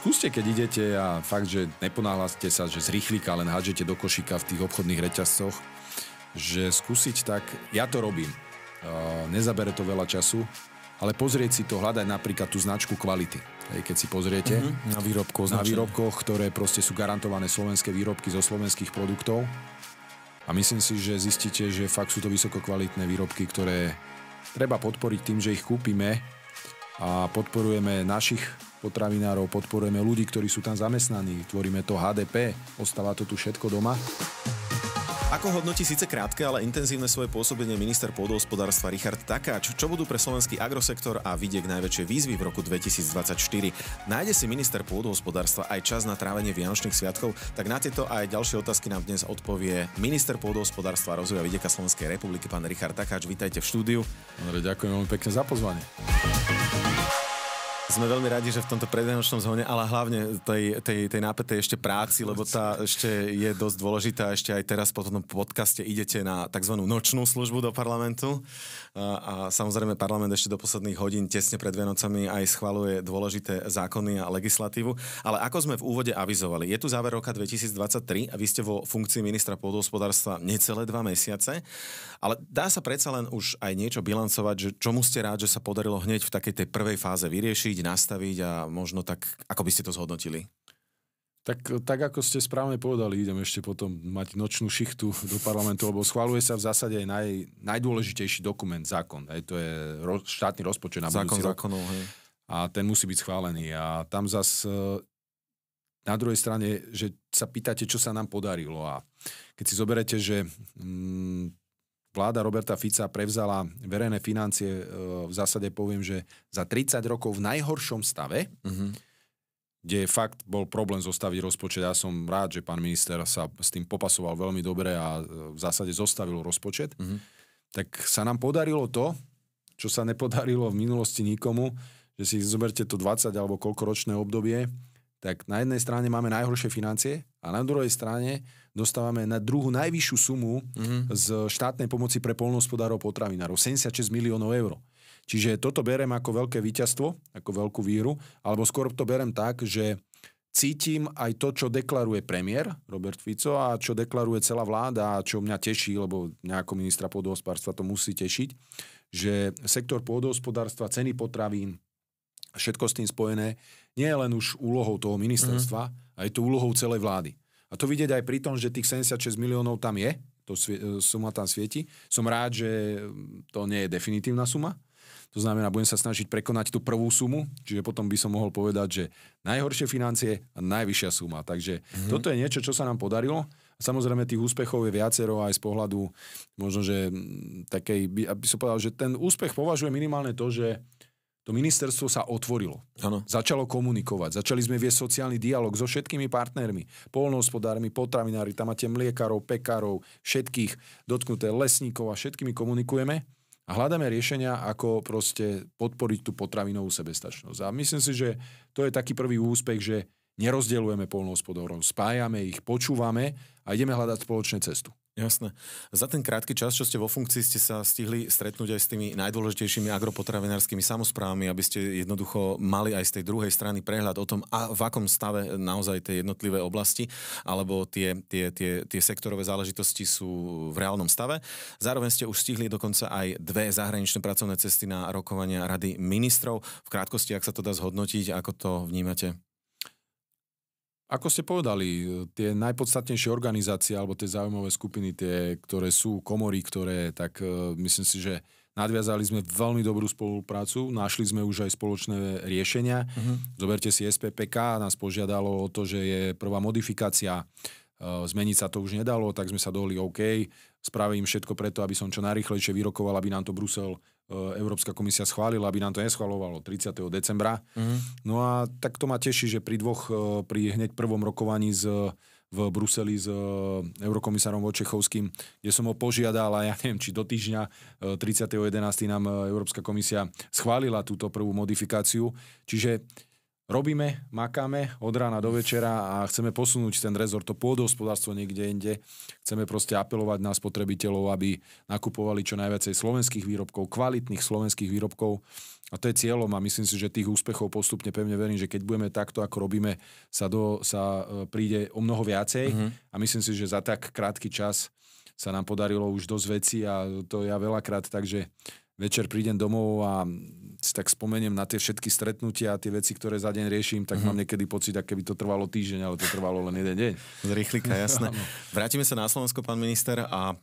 skúste, keď idete a fakt, že neponáhľate sa, že z rýchlika len hádžete do košíka v tých obchodných reťazcoch, že skúsiť tak, ja to robím. Nezabere to veľa času, ale pozrieť si to, hľadať napríklad tú značku kvality. Keď si pozriete na výrobkoch, ktoré proste sú garantované slovenské výrobky zo slovenských produktov. A myslím si, že zistíte, že fakt sú to vysokokvalitné výrobky, ktoré treba podporiť tým, že ich kúpime a podporujeme našich potravinárov, podporujeme ľudí, ktorí sú tam zamestnaní, tvoríme to HDP, ostáva to tu všetko doma. Ako hodnotí síce krátke, ale intenzívne svoje pôsobenie minister pôdohospodárstva Richard Takáč? Čo budú pre slovenský agrosektor a vidiek najväčšie výzvy v roku 2024? Nájde si minister pôdohospodárstva aj čas na trávenie vianočných sviatkov? Tak na tieto aj ďalšie otázky nám dnes odpovie minister pôdohospodárstva a rozvoja vidieka Slovenskej republiky, pán Richard Takáč. Vítajte v štúdiu. Ďakujem veľmi pekne za pozvanie. Sme veľmi radi, že v tomto predvianočnom zhone, ale hlavne tej nápetej ešte práci, lebo tá ešte je dosť dôležitá. Ešte aj teraz po tom podcaste idete na tzv. Nočnú službu do parlamentu. A samozrejme parlament ešte do posledných hodín tesne pred Vianocami aj schvaľuje dôležité zákony a legislatívu. Ale ako sme v úvode avizovali, je tu záver roka 2023 a vy ste vo funkcii ministra pôdohospodárstva necelé 2 mesiace. Ale dá sa predsa len už aj niečo bilancovať, že čomu ste rád, že sa podarilo hneď v takej tej prvej fáze vyriešiť, nastaviť a možno tak, ako by ste to zhodnotili? Tak ako ste správne povedali, idem ešte potom mať nočnú šichtu do parlamentu, lebo schvaľuje sa v zásade aj najdôležitejší dokument, zákon. To je štátny rozpočet na budúci rok. Zákonov, hej. A ten musí byť schválený. A tam zas na druhej strane, že sa pýtate, čo sa nám podarilo. A keď si zoberete, že vláda Roberta Fica prevzala verejné financie, v zásade poviem, že za 30 rokov v najhoršom stave, kde fakt bol problém zostaviť rozpočet. Ja som rád, že pán minister sa s tým popasoval veľmi dobre a v zásade zostavil rozpočet. Tak sa nám podarilo to, čo sa nepodarilo v minulosti nikomu, že si zoberte to 20 alebo koľkoročné obdobie, tak na jednej strane máme najhoršie financie a na druhej strane dostávame na druhú najvyššiu sumu z štátnej pomoci pre poľnohospodárov potravinárov. 76 miliónov eur. Čiže toto berem ako veľké víťazstvo, ako veľkú víru, alebo skôr to berem tak, že cítim aj to, čo deklaruje premiér Robert Fico a čo deklaruje celá vláda a čo mňa teší, lebo mňa ako ministra pôdohospodárstva to musí tešiť, že sektor pôdohospodárstva, ceny potravín, všetko s tým spojené, nie je len už úlohou toho ministerstva, ale je to úlohou celej vlády. A to vidieť aj pri tom, že tých 76 miliónov tam je, to suma tam svieti. Som rád, že to nie je definitívna suma. To znamená, budem sa snažiť prekonať tú prvú sumu, čiže potom by som mohol povedať, že najhoršie financie a najvyššia suma. Takže toto je niečo, čo sa nám podarilo. Samozrejme, tých úspechov je viacero aj z pohľadu, možno, že takej, aby som povedal, že ten úspech považuje minimálne to, že to ministerstvo sa otvorilo. Ano. Začalo komunikovať. Začali sme viesť sociálny dialog so všetkými partnermi. Poľnohospodármi, potravinári, tam máte mliekárov, pekárov, všetkých dotknuté lesníkov a všetkými komunikujeme a hľadáme riešenia, ako proste podporiť tú potravinovú sebestačnosť. A myslím si, že to je taký prvý úspech, že nerozdeľujeme poľnohospodárov, spájame ich, počúvame a ideme hľadať spoločnú cestu. Jasné. Za ten krátky čas, čo ste vo funkcii, ste sa stihli stretnúť aj s tými najdôležitejšími agropotravinárskymi samosprávami, aby ste jednoducho mali aj z tej druhej strany prehľad o tom, a v akom stave naozaj tie jednotlivé oblasti alebo tie sektorové záležitosti sú v reálnom stave. Zároveň ste už stihli dokonca aj 2 zahraničné pracovné cesty na rokovania Rady ministrov. V krátkosti, ak sa to dá zhodnotiť, ako to vnímate? Ako ste povedali, tie najpodstatnejšie organizácie alebo tie záujmové skupiny, tie, ktoré sú komory, ktoré, tak myslím si, že nadviazali sme veľmi dobrú spoluprácu, našli sme už aj spoločné riešenia. Zoberte si SPPK, nás požiadalo o to, že je prvá modifikácia, zmeniť sa to už nedalo, tak sme sa dohodli OK, spravím všetko preto, aby som čo najrýchlejšie vyrokoval, aby nám to Brusel, Európska komisia schválila, aby nám to neschvalovalo 30. decembra. No a tak to ma teší, že pri hneď prvom rokovaní v Bruseli s eurokomisárom Wojciechowským, kde som ho požiadal, a ja neviem, či do týždňa 30.11. nám Európska komisia schválila túto prvú modifikáciu. Čiže robíme, makáme od rána do večera a chceme posunúť ten rezort, to pôdohospodárstvo niekde inde. Chceme proste apelovať na spotrebiteľov, aby nakupovali čo najviacej slovenských výrobkov, kvalitných slovenských výrobkov. A to je cieľom a myslím si, že tých úspechov postupne pevne verím, že keď budeme takto, ako robíme, sa príde o mnoho viacej. A myslím si, že za tak krátky čas sa nám podarilo už dosť veci a to ja veľakrát, takže večer prídem domov a si tak spomeniem na tie všetky stretnutia a tie veci, ktoré za deň riešim, tak mám niekedy pocit, ako keby to trvalo týždeň, ale to trvalo len jeden deň. Z rýchlika, jasné. Vrátime sa na Slovensko, pán minister, a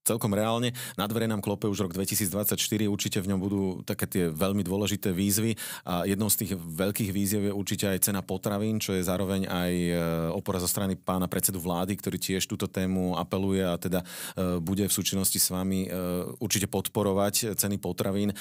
celkom reálne na dvere nám klope už rok 2024, určite v ňom budú také tie veľmi dôležité výzvy a jednou z tých veľkých výziev je určite aj cena potravín, čo je zároveň aj opora zo strany pána predsedu vlády, ktorý tiež túto tému apeluje a teda bude v súčinnosti s vami určite podporovať ceny potravín.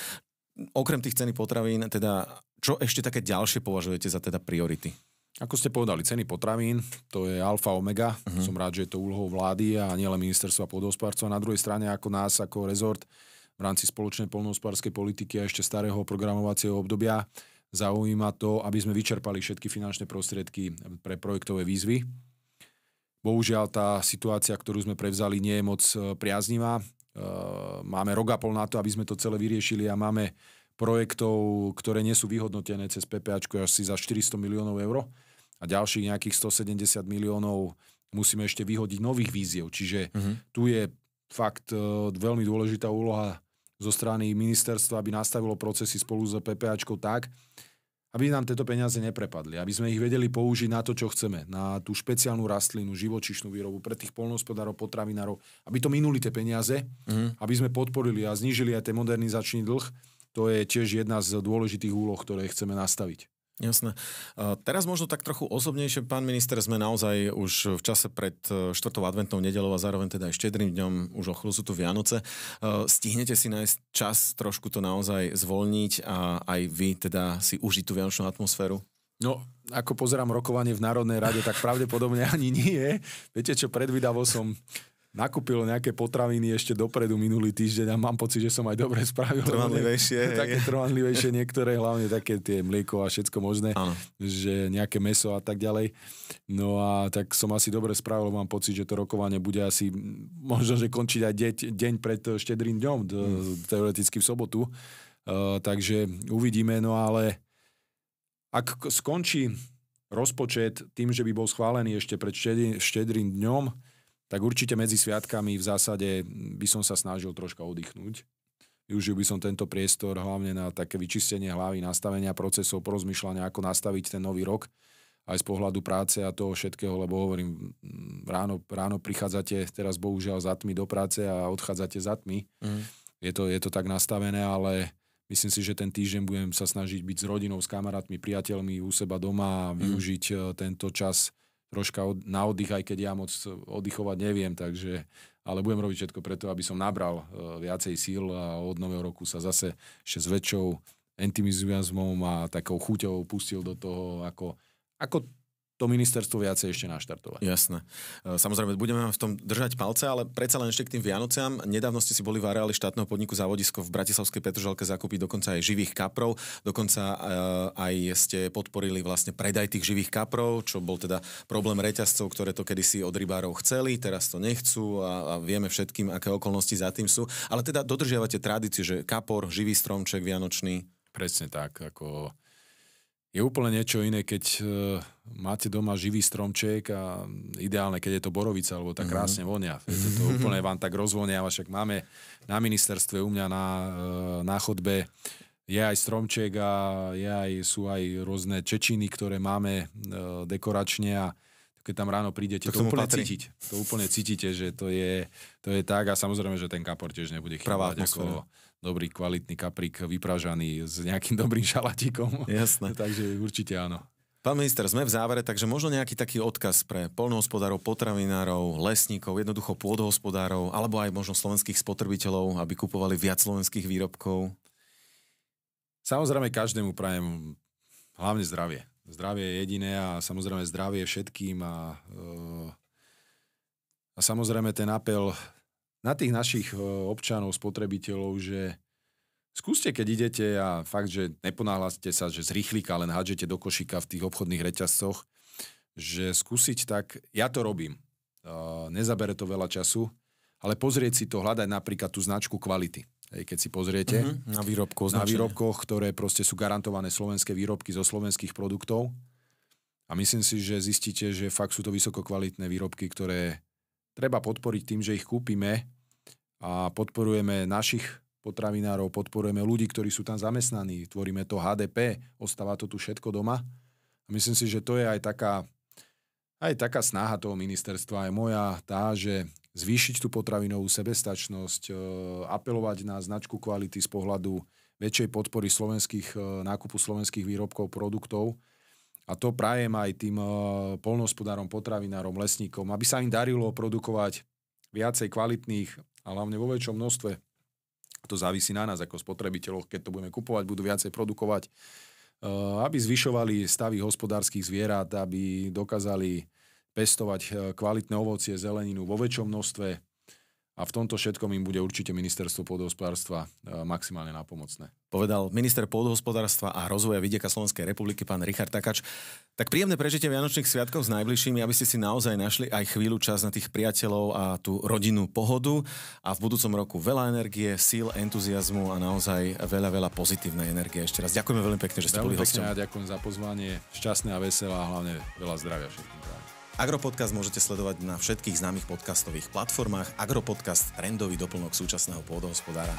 Okrem tých ceny potravín, teda čo ešte také ďalšie považujete za teda priority? Ako ste povedali, ceny potravín, to je alfa omega. Som rád, že je to úlohou vlády a nielen ministerstva pôdohospodárstva. Na druhej strane ako nás, ako rezort v rámci spoločnej poľnohospodárskej politiky a ešte starého programovacieho obdobia zaujíma to, aby sme vyčerpali všetky finančné prostriedky pre projektové výzvy. Bohužiaľ tá situácia, ktorú sme prevzali, nie je moc priaznivá. Máme rok a pol na to, aby sme to celé vyriešili a máme projektov, ktoré nie sú vyhodnotené cez PPAčku až si za 400 miliónov eur a ďalších nejakých 170 miliónov musíme ešte vyhodiť nových víziev. Čiže tu je fakt veľmi dôležitá úloha zo strany ministerstva, aby nastavilo procesy spolu s PPAčkou tak, aby nám tieto peniaze neprepadli, aby sme ich vedeli použiť na to, čo chceme, na tú špeciálnu rastlinu, živočíšnu výrobu pre tých poľnohospodárov, potravinárov, aby to minuli tie peniaze, aby sme podporili a znížili aj ten modernizačný dlh. To je tiež jedna z dôležitých úloh, ktoré chceme nastaviť. Jasné. Teraz možno tak trochu osobnejšie, pán minister, sme naozaj už v čase pred 4. adventnou nedeľou a zároveň teda aj štedrým dňom, už o chvíľu sú tu Vianoce. Stihnete si nájsť čas trošku to naozaj zvolniť a aj vy teda si užiť tú vianočnú atmosféru? No, ako pozerám rokovanie v Národnej rade, tak pravdepodobne ani nie. Viete čo, predvídavo som nakúpil nejaké potraviny ešte dopredu minulý týždeň a mám pocit, že som aj dobre spravil. Trvanlivejšie. Také trvanlivejšie niektoré, hlavne také tie mlieko a všetko možné, že nejaké mäso a tak ďalej. No a tak som asi dobre spravil, mám pocit, že to rokovanie bude asi možno, že končiť aj deň pred štedrým dňom, teoreticky v sobotu. Takže uvidíme, no ale ak skončí rozpočet tým, že by bol schválený ešte pred štedrým dňom, tak určite medzi sviatkami v zásade by som sa snažil troška oddychnúť. Využil by som tento priestor hlavne na také vyčistenie hlavy, nastavenia procesov, porozmýšľania, ako nastaviť ten nový rok, aj z pohľadu práce a toho všetkého, lebo hovorím, ráno prichádzate teraz bohužiaľ za tmy do práce a odchádzate za tmy. Je to tak nastavené, ale myslím si, že ten týždeň budem sa snažiť byť s rodinou, s kamarátmi, priateľmi u seba doma a využiť tento čas troška na oddych, aj keď ja moc oddychovať neviem, ale budem robiť všetko preto, aby som nabral viacej síl a od nového roku sa zase ešte s väčšou entuziasmom a takou chuťou pustil do toho, ako to ministerstvo viacej ešte naštartovať. Jasné. Samozrejme, budeme v tom držať palce, ale predsa len ešte k tým Vianociam. Nedávno ste si boli v areáli štátneho podniku Závodisko v Bratislavskej Petržalke zakúpiť dokonca aj živých kaprov. Dokonca aj ste podporili vlastne predaj tých živých kaprov, čo bol teda problém reťazcov, ktoré to kedysi od rybárov chceli, teraz to nechcú a vieme všetkým, aké okolnosti za tým sú. Ale teda dodržiavate tradíciu, že kapor, živý stromček vianočný. Presne tak, ako je úplne niečo iné, keď máte doma živý stromček a ideálne, keď je to borovica, alebo tak krásne vonia. Viete, to úplne vám tak rozvoniava, však máme na ministerstve u mňa na chodbe je aj stromček a sú aj rôzne čečiny, ktoré máme dekoračne a keď tam ráno prídete, to úplne cítiť. To úplne cítite, že to je tak a samozrejme, že ten kapor tiež nebude chýbať ako dobrý, kvalitný kaprík vypražaný s nejakým dobrým šalatíkom. Jasné. Takže určite áno. Pán minister, sme v závere, takže možno nejaký taký odkaz pre poľnohospodárov, potravinárov, lesníkov, jednoducho pôdohospodárov, alebo aj možno slovenských spotrebiteľov, aby kupovali viac slovenských výrobkov. Samozrejme, každému prajem hlavne zdravie. Zdravie je jediné a samozrejme zdravie všetkým a samozrejme ten apel na tých našich občanov, spotrebiteľov, že skúste, keď idete a fakt, že neponáhľate sa, že z rýchlika len hádžete do košíka v tých obchodných reťazcoch, že skúsiť tak, ja to robím. Nezabere to veľa času, ale pozrieť si to, hľadať napríklad tú značku kvality. Keď si pozriete na výrobkoch, ktoré proste sú garantované slovenské výrobky zo slovenských produktov. A myslím si, že zistíte, že fakt sú to vysokokvalitné výrobky, ktoré treba podporiť tým, že ich kúpime a podporujeme našich potravinárov, podporujeme ľudí, ktorí sú tam zamestnaní, tvoríme to HDP, ostáva to tu všetko doma. A myslím si, že to je aj taká snaha toho ministerstva, aj moja tá, že zvýšiť tú potravinovú sebestačnosť, apelovať na značku kvality z pohľadu väčšej podpory nákupu slovenských výrobkov, produktov. A to prajem aj tým poľnohospodárom, potravinárom, lesníkom, aby sa im darilo produkovať viacej kvalitných a hlavne vo väčšom množstve. To závisí na nás ako spotrebiteľov, keď to budeme kupovať, budú viacej produkovať, aby zvyšovali stavy hospodárskych zvierat, aby dokázali pestovať kvalitné ovocie, zeleninu vo väčšom množstve a v tomto všetkom im bude určite ministerstvo pôdohospodárstva maximálne nápomocné. Povedal minister pôdohospodárstva a rozvoja vidieka Slovenskej republiky pán Richard Takáč. Tak príjemné prežitie Vianočných sviatkov s najbližšími, aby ste si naozaj našli aj chvíľu čas na tých priateľov a tú rodinnú pohodu a v budúcom roku veľa energie, síl, entuziazmu a naozaj veľa pozitívnej energie. Ešte raz ďakujeme veľmi pekne, že ste boli hosťom. Ja ďakujem za pozvanie, šťastné a veselé a hlavne veľa zdravia všetkým. Agropodcast môžete sledovať na všetkých známych podcastových platformách. Agropodcast, trendový doplnok súčasného pôdohospodára.